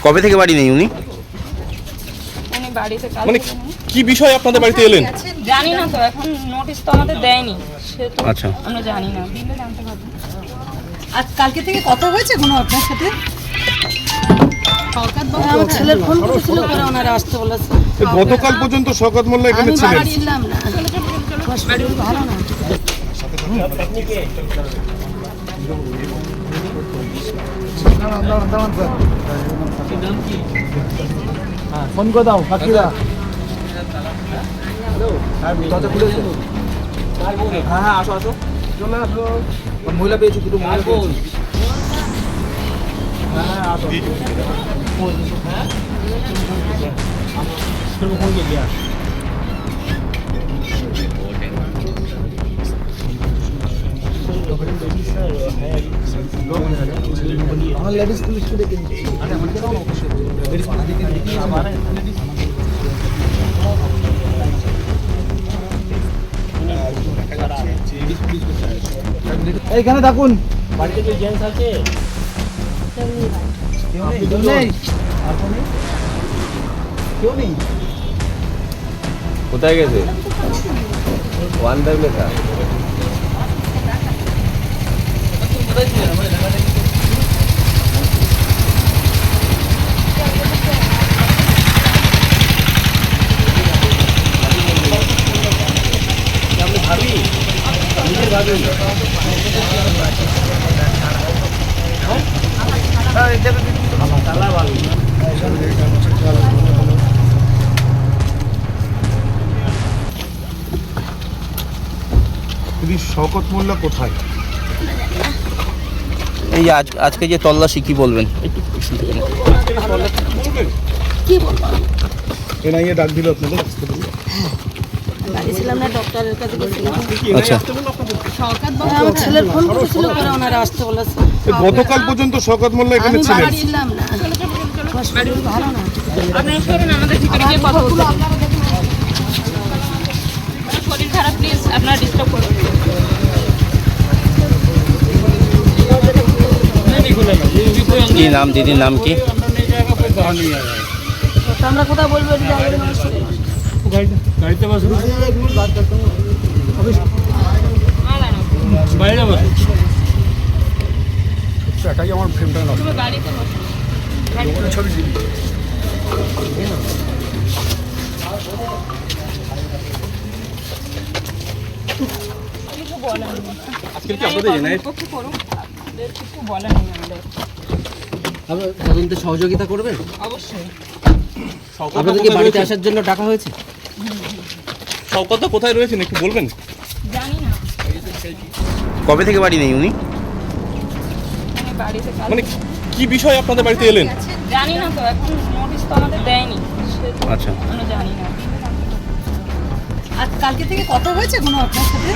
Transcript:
কবে থেকে বাড়ি নেই উনি? উনি বাড়িতে কাজ মানে করেন। কি বিষয় আপনাদের বাড়িতে এলেন? জানি না তো, এখন নোটিশ তো আমাদের দেয়নি, সে তো আচ্ছা। আমরা জানি না, দিলে জানতে পারবো। আজ কালকে থেকে কথা হয়েছে কোনো আপনার সাথে? আমার ছেলের ফোন করেছিল করে ওনারা আসতে বলেছে। গতকাল পর্যন্ত শওকত মোল্লা এখানে আমি ছিলেন। বাড়ি ছিলাম না, শরীর ভালো না। ফোন করে দাও কাকিরা। হ্যাঁ আসো আসো, চলে আসো। মহিলা পেয়েছি, দুটো মহিলা পেয়েছি। হ্যাঁ আসো। ফোন করে দিয়া আমার লেডিস পুলিশকে ডেকে নিচ্ছি। এইখানে থাকুন। বাড়িতে কি জেন্টস আছে? কেউ নেই। কেউ নেই। কোথায় গেছে? ওয়ান টাইম লেখা। শওকত মোল্লা কোথায়? এই আজকে যে তল্লাশি কি বলবেন? কি বলবো, এনআইএ ডাক দিল আপনাদের? বাড়ি ছিলাম না, ডক্টরের কাছে গেছিলাম। আচ্ছা। আমার ছেলের ফোন করেছিল করে ওনারা আসতে বলেছে। গতকাল পর্যন্ত শওকত মোল্লা এখানে আমি ছিলেন। বাড়ি ছিলাম না, শরীর ভালো না। আপনারা সরেন, আমাদের ভিতরে গিয়ে কথা বলতে হবে। শরীর খারাপ, প্লিজ আপনারা ডিস্টার্ব করবেন। কি নাম, দিদির নাম কি? আমরা কোথায় বলবো? গাড়িতে বসুন, বাইরে বসুন। এটাই আমার ফ্রেমটা না। তুমি গাড়িতে বসো। ছবি দিবি। কিছু বলেন না। আজকে কি আপনাদের এনআইএ পক্ষে করুন, আপনাদের কিছু বলেন না আমাদের। তদন্তে সহযোগিতা করবেন? অবশ্যই। আপনাদেরকে বাড়িতে আসার জন্য ডাকা হয়েছে? শওকত কোথায় রয়েছেন একটু বলবেন? জানি না, কবে থেকে বাড়ি নেই উনি? উনি বাড়িতে কাজ মানে কি বিষয় আপনাদের বাড়িতে এলেন? জানি না তো, এখন নোটিশ তো আমাদের দেয়নি, সে তো আচ্ছা। আমরা জানি না, দিলে জানতে পারবো। আজ কালকে থেকে কথা হয়েছে কোনো আপনার সাথে?